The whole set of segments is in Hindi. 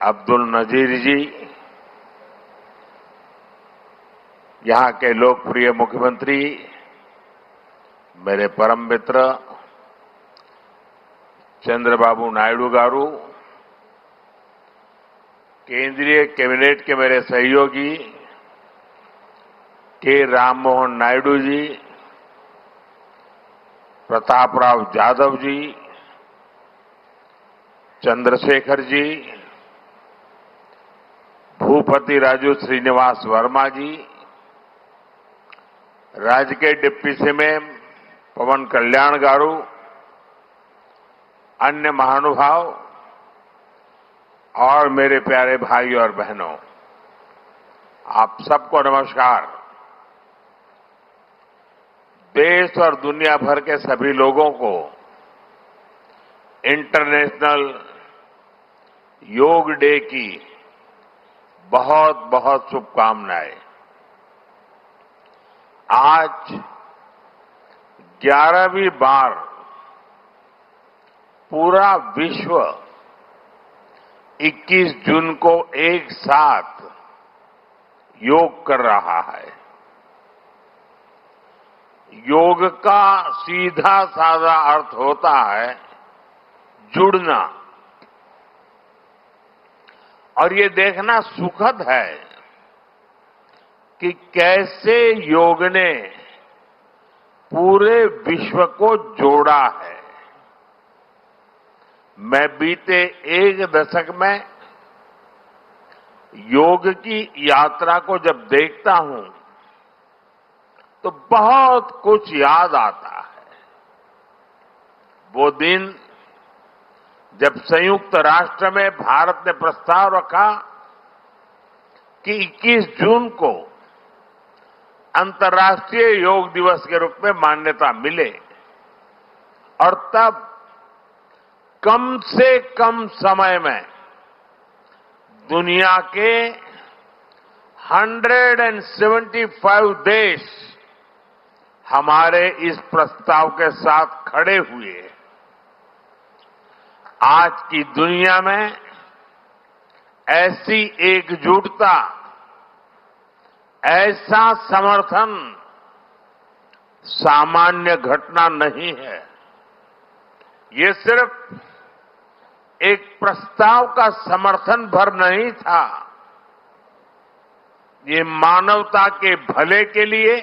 अब्दुल नजीर जी, यहां के लोकप्रिय मुख्यमंत्री, मेरे परम मित्र चंद्रबाबू नायडू गारू, केंद्रीय कैबिनेट के मेरे सहयोगी के राम मोहन नायडू जी, प्रताप राव जाधव जी, चंद्रशेखर जी, भूपति राजू श्रीनिवास वर्मा जी, राज्य के डिप्टी सीएम पवन कल्याण गारू, अन्य महानुभाव और मेरे प्यारे भाई और बहनों, आप सबको नमस्कार। देश और दुनिया भर के सभी लोगों को इंटरनेशनल योग डे की बहुत बहुत शुभकामनाएं। आज 11वीं बार पूरा विश्व 21 जून को एक साथ योग कर रहा है। योग का सीधा साधा अर्थ होता है जुड़ना, और ये देखना सुखद है कि कैसे योग ने पूरे विश्व को जोड़ा है। मैं बीते एक दशक में योग की यात्रा को जब देखता हूं तो बहुत कुछ याद आता है। वो दिन जब संयुक्त राष्ट्र में भारत ने प्रस्ताव रखा कि 21 जून को अंतर्राष्ट्रीय योग दिवस के रूप में मान्यता मिले, और तब कम से कम समय में दुनिया के 175 देश हमारे इस प्रस्ताव के साथ खड़े हुए। आज की दुनिया में ऐसी एकजुटता, ऐसा समर्थन सामान्य घटना नहीं है। ये सिर्फ एक प्रस्ताव का समर्थन भर नहीं था, ये मानवता के भले के लिए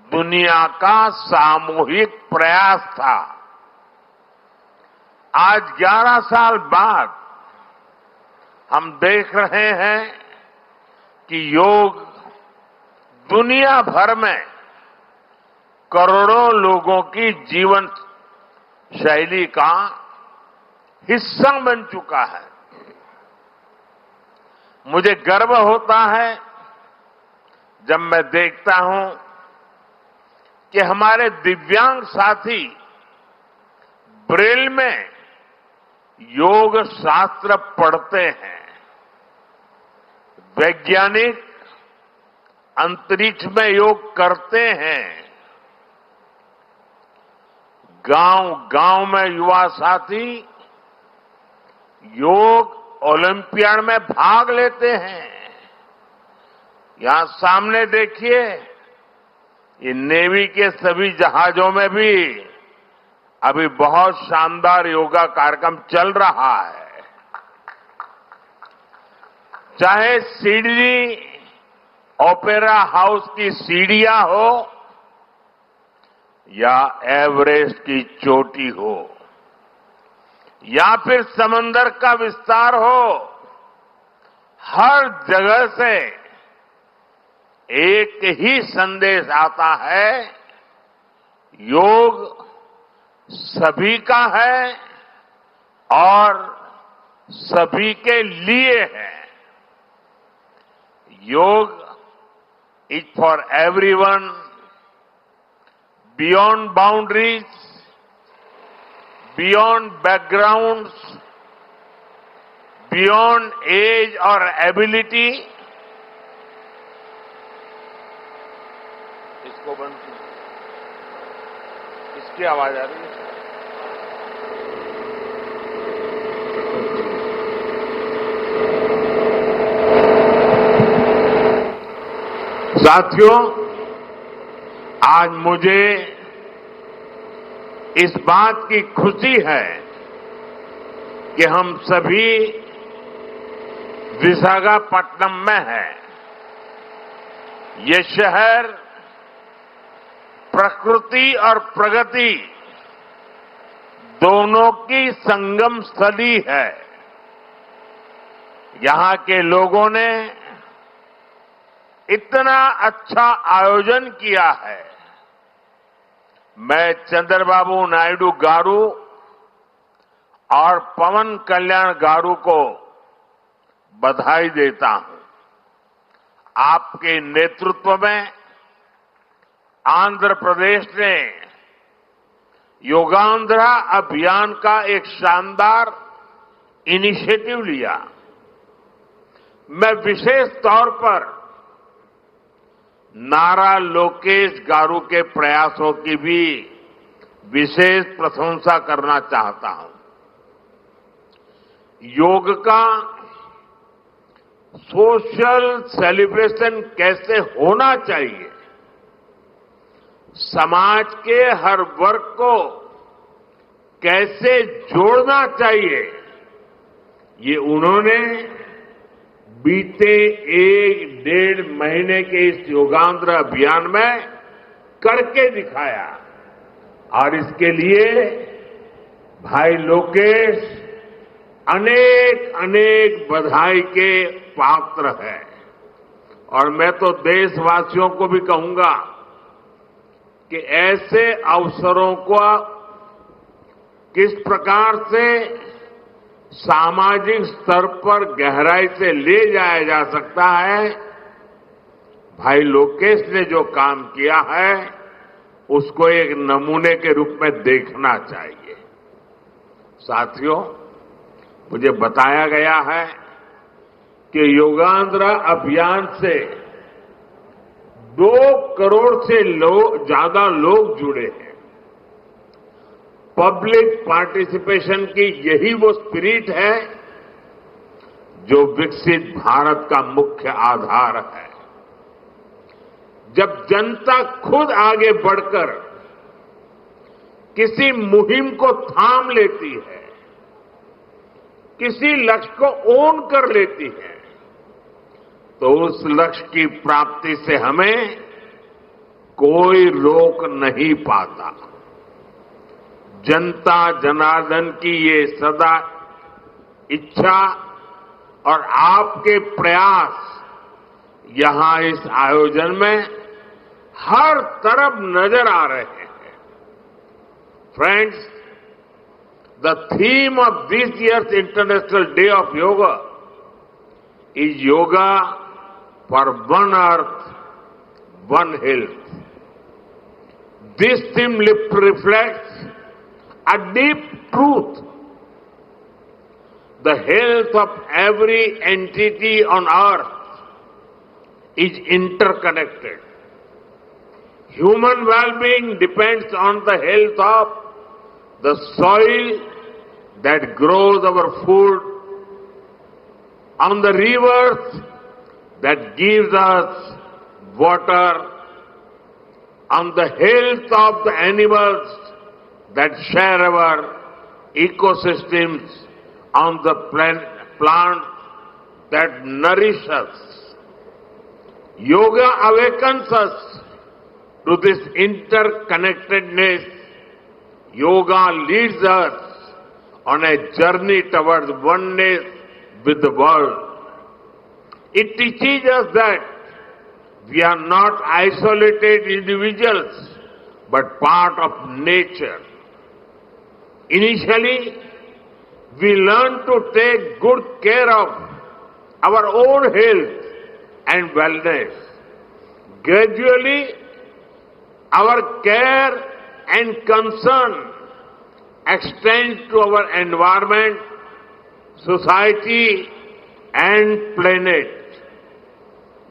दुनिया का सामूहिक प्रयास था। आज 11 साल बाद हम देख रहे हैं कि योग दुनिया भर में करोड़ों लोगों की जीवन शैली का हिस्सा बन चुका है। मुझे गर्व होता है जब मैं देखता हूं कि हमारे दिव्यांग साथी ब्रेल में योग शास्त्र पढ़ते हैं, वैज्ञानिक अंतरिक्ष में योग करते हैं, गांव-गांव में युवा साथी योग ओलंपियाड में भाग लेते हैं। यहां सामने देखिए, ये नेवी के सभी जहाजों में भी अभी बहुत शानदार योगा कार्यक्रम चल रहा है। चाहे सिडनी ओपेरा हाउस की सीढ़ियां हो या एवरेस्ट की चोटी हो या फिर समंदर का विस्तार हो, हर जगह से एक ही संदेश आता है, योग सभी का है और सभी के लिए है। Yoga is for everyone, beyond boundaries, beyond backgrounds, beyond age और एबिलिटी। इसको बंद कीजिए, इसकी आवाज आ रही है। साथियों, आज मुझे इस बात की खुशी है कि हम सभी विशाखापट्टनम में हैं। ये शहर प्रकृति और प्रगति दोनों की संगम स्थली है। यहां के लोगों ने इतना अच्छा आयोजन किया है। मैं चंद्रबाबू नायडू गारू और पवन कल्याण गारू को बधाई देता हूं। आपके नेतृत्व में आंध्र प्रदेश ने योगांध्रा अभियान का एक शानदार इनिशिएटिव लिया। मैं विशेष तौर पर नारा लोकेश गारू के प्रयासों की भी विशेष प्रशंसा करना चाहता हूं। योग का सोशल सेलिब्रेशन कैसे होना चाहिए, समाज के हर वर्ग को कैसे जोड़ना चाहिए, ये उन्होंने बीते 1-1.5 महीने के इस योगांध्र अभियान में करके दिखाया। और इसके लिए भाई लोकेश अनेक अनेक बधाई के पात्र है। और मैं तो देशवासियों को भी कहूंगा कि ऐसे अवसरों को किस प्रकार से सामाजिक स्तर पर गहराई से ले जाया जा सकता है, भाई लोकेश ने जो काम किया है उसको एक नमूने के रूप में देखना चाहिए। साथियों, मुझे बताया गया है कि योगांध्र अभियान से 2 करोड़ से ज्यादा लोग जुड़े हैं। पब्लिक पार्टिसिपेशन की यही वो स्पिरिट है जो विकसित भारत का मुख्य आधार है। जब जनता खुद आगे बढ़कर किसी मुहिम को थाम लेती है, किसी लक्ष्य को ओन कर लेती है, तो उस लक्ष्य की प्राप्ति से हमें कोई रोक नहीं पाता। जनता जनार्दन की ये सदा इच्छा और आपके प्रयास यहां इस आयोजन में हर तरफ नजर आ रहे हैं। Friends, the theme of this year's International Day of Yoga is Yoga for One Earth, One Health. This theme reflects a deep truth. The health of every entity on earth is interconnected. Human well-being depends on the health of the soil that grows our food, on the rivers that gives us water, on the health of the animals that share our ecosystems, on the plants that nourish us. Yoga awakens us to this interconnectedness. Yoga leads us on a journey towards oneness with the world. It teaches us that we are not isolated individuals, but part of nature. Initially, we learn to take good care of our own health and wellness. Gradually, our care and concern extends to our environment, society, and planet.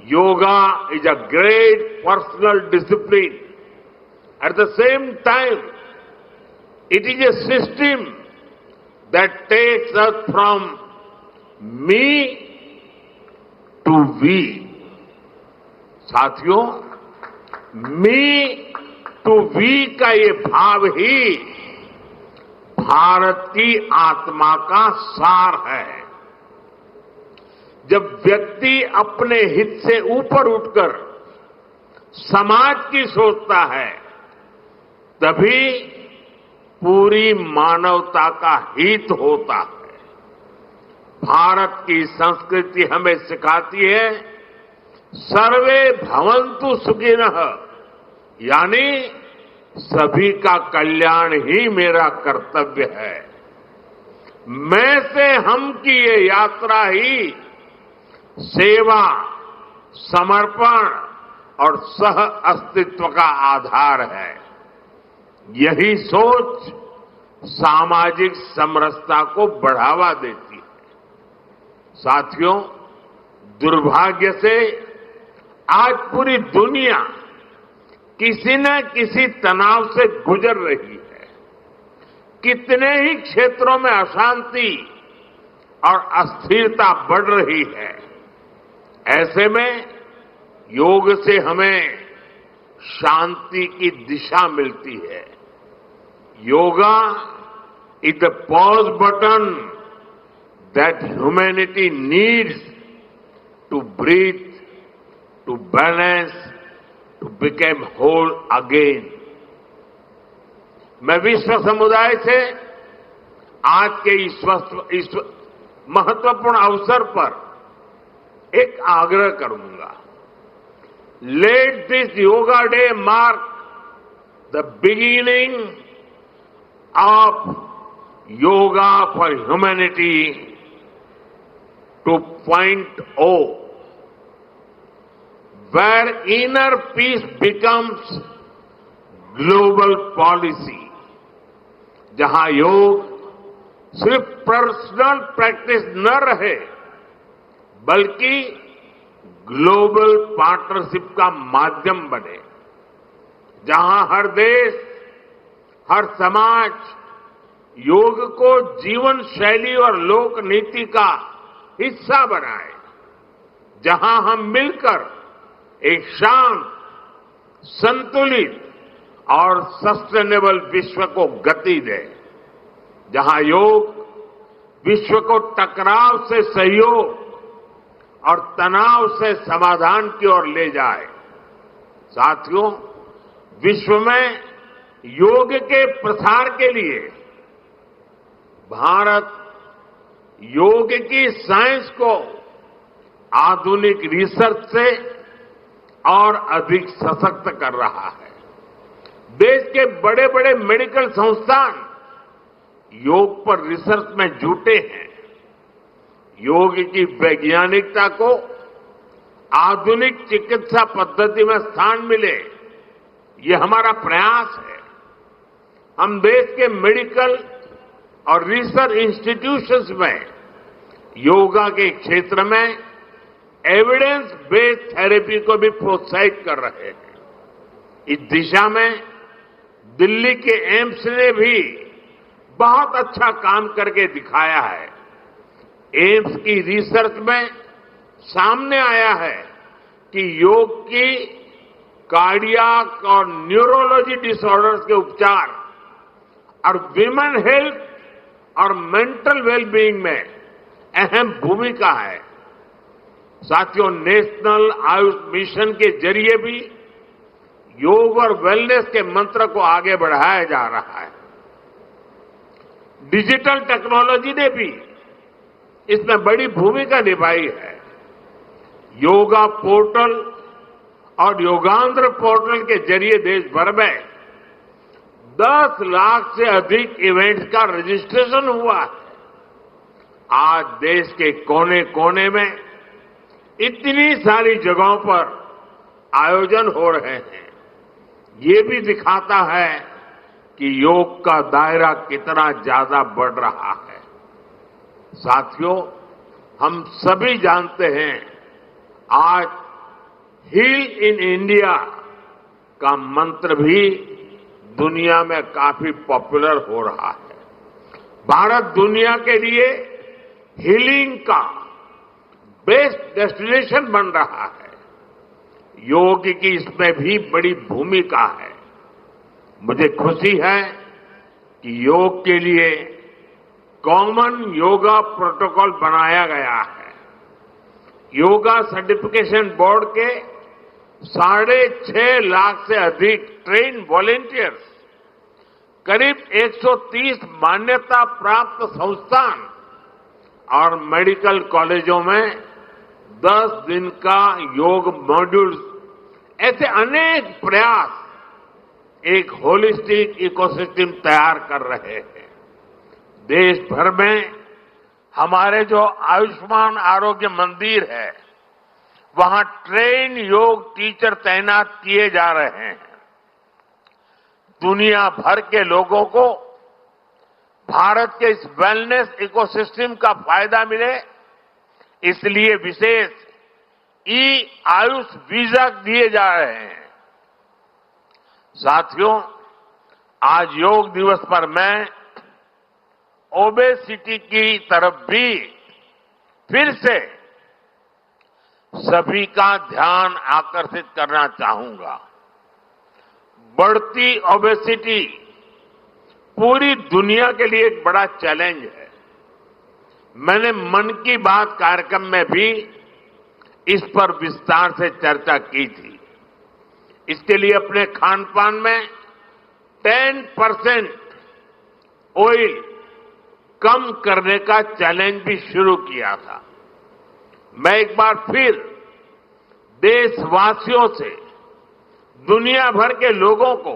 Yoga is a great personal discipline. At the same time, it is a system that takes us from me to we. साथियों, मी टू वी का ये भाव ही भारत की आत्मा का सार है। जब व्यक्ति अपने हित से ऊपर उठकर समाज की सोचता है, तभी पूरी मानवता का हित होता है। भारत की संस्कृति हमें सिखाती है, सर्वे भवन्तु सुखिनः, यानी सभी का कल्याण ही मेरा कर्तव्य है। मैं से हम की ये यात्रा ही सेवा, समर्पण और सह अस्तित्व का आधार है। यही सोच सामाजिक समरसता को बढ़ावा देती है। साथियों, दुर्भाग्य से आज पूरी दुनिया किसी न किसी तनाव से गुजर रही है। कितने ही क्षेत्रों में अशांति और अस्थिरता बढ़ रही है। ऐसे में योग से हमें शांति की दिशा मिलती है। Yoga is the pause button that humanity needs to breathe, to balance, to become whole again. मैं विश्व समुदाय से आज के इस महत्वपूर्ण अवसर पर एक आग्रह करूंगा। Let this yoga day mark the beginning of yoga for humanity 2.0, where inner peace becomes global policy, जहां योग सिर्फ पर्सनल प्रैक्टिस न रहे, बल्कि ग्लोबल पार्टनरशिप का माध्यम बने। जहां हर देश, हर समाज योग को जीवन शैली और लोक नीति का हिस्सा बनाए। जहां हम मिलकर एक शांत, संतुलित और सस्टेनेबल विश्व को गति दे। जहां योग विश्व को टकराव से सहयोग और तनाव से समाधान की ओर ले जाए। साथियों, विश्व में योग के प्रसार के लिए भारत योग की साइंस को आधुनिक रिसर्च से और अधिक सशक्त कर रहा है। देश के बड़े बड़े मेडिकल संस्थान योग पर रिसर्च में जुटे हैं। योग की वैज्ञानिकता को आधुनिक चिकित्सा पद्धति में स्थान मिले, ये हमारा प्रयास है। हम देश के मेडिकल और रिसर्च इंस्टीट्यूशंस में योगा के क्षेत्र में एविडेंस बेस्ड थेरेपी को भी प्रोत्साहित कर रहे हैं। इस दिशा में दिल्ली के एम्स ने भी बहुत अच्छा काम करके दिखाया है। एम्स की रिसर्च में सामने आया है कि योग की कार्डियक और न्यूरोलॉजी डिसऑर्डर्स के उपचार और विमेन हेल्थ और मेंटल वेलबीइंग में अहम भूमिका है। साथियों, नेशनल आयुष मिशन के जरिए भी योग और वेलनेस के मंत्र को आगे बढ़ाया जा रहा है। डिजिटल टेक्नोलॉजी ने भी इसमें बड़ी भूमिका निभाई है। योगा पोर्टल और योगांध्र पोर्टल के जरिए देश भर में 10 लाख से अधिक इवेंट्स का रजिस्ट्रेशन हुआ है। आज देश के कोने कोने में इतनी सारी जगहों पर आयोजन हो रहे हैं। ये भी दिखाता है कि योग का दायरा कितना ज्यादा बढ़ रहा है। साथियों, हम सभी जानते हैं आज हील इन इंडिया का मंत्र भी दुनिया में काफी पॉपुलर हो रहा है। भारत दुनिया के लिए हीलिंग का बेस्ट डेस्टिनेशन बन रहा है। योग की इसमें भी बड़ी भूमिका है। मुझे खुशी है कि योग के लिए कॉमन योगा प्रोटोकॉल बनाया गया है। योगा सर्टिफिकेशन बोर्ड के 6.5 लाख से अधिक ट्रेन वॉलेंटियर्स, करीब 130 मान्यता प्राप्त संस्थान और मेडिकल कॉलेजों में 10 दिन का योग मॉड्यूल्स, ऐसे अनेक प्रयास एक होलिस्टिक इकोसिस्टम तैयार कर रहे हैं। देश भर में हमारे जो आयुष्मान आरोग्य मंदिर है, वहां ट्रेन योग टीचर तैनात किए जा रहे हैं। दुनिया भर के लोगों को भारत के इस वेलनेस इकोसिस्टम का फायदा मिले, इसलिए विशेष आयुष वीजा दिए जा रहे हैं। साथियों, आज योग दिवस पर मैं ओबेसिटी की तरफ भी फिर से सभी का ध्यान आकर्षित करना चाहूंगा। बढ़ती ओबेसिटी पूरी दुनिया के लिए एक बड़ा चैलेंज है। मैंने मन की बात कार्यक्रम में भी इस पर विस्तार से चर्चा की थी। इसके लिए अपने खान पान में 10% ऑयल कम करने का चैलेंज भी शुरू किया था। मैं एक बार फिर देशवासियों से, दुनिया भर के लोगों को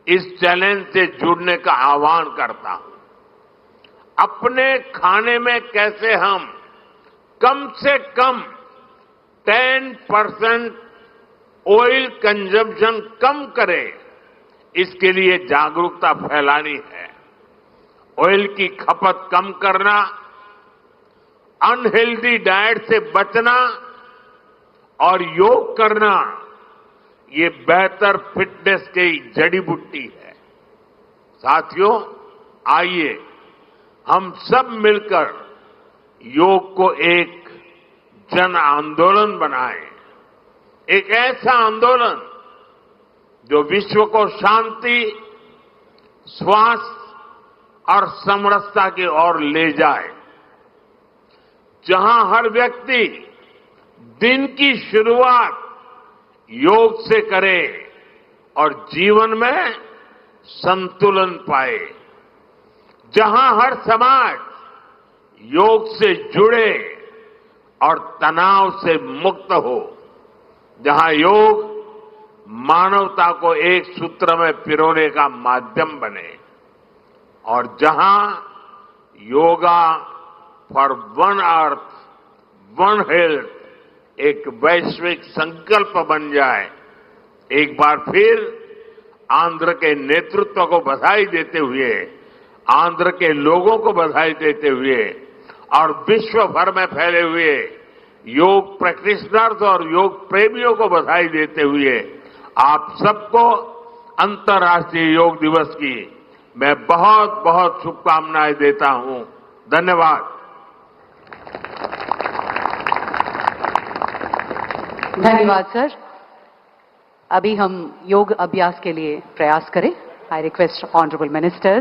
इस चैलेंज से जुड़ने का आह्वान करता हूं। अपने खाने में कैसे हम कम से कम 10% ऑयल कंजम्पशन कम करें, इसके लिए जागरूकता फैलानी है। ऑयल की खपत कम करना, अनहेल्दी डाइट से बचना और योग करना, ये बेहतर फिटनेस की जड़ी बूटी है। साथियों, आइए हम सब मिलकर योग को एक जन आंदोलन बनाएं, एक ऐसा आंदोलन जो विश्व को शांति, स्वास्थ्य और समरसता की ओर ले जाए, जहां हर व्यक्ति दिन की शुरुआत योग से करे और जीवन में संतुलन पाए, जहां हर समाज योग से जुड़े और तनाव से मुक्त हो, जहां योग मानवता को एक सूत्र में पिरोने का माध्यम बने, और जहां yoga for one earth one health एक वैश्विक संकल्प बन जाए। एक बार फिर आंध्र के नेतृत्व को बधाई देते हुए, आंध्र के लोगों को बधाई देते हुए और विश्व भर में फैले हुए योग प्रैक्टिशनर्स और योग प्रेमियों को बधाई देते हुए आप सबको अंतर्राष्ट्रीय योग दिवस की मैं बहुत बहुत शुभकामनाएं देता हूं। धन्यवाद। धन्यवाद सर। अभी हम योग अभ्यास के लिए प्रयास करें। I request honourable ministers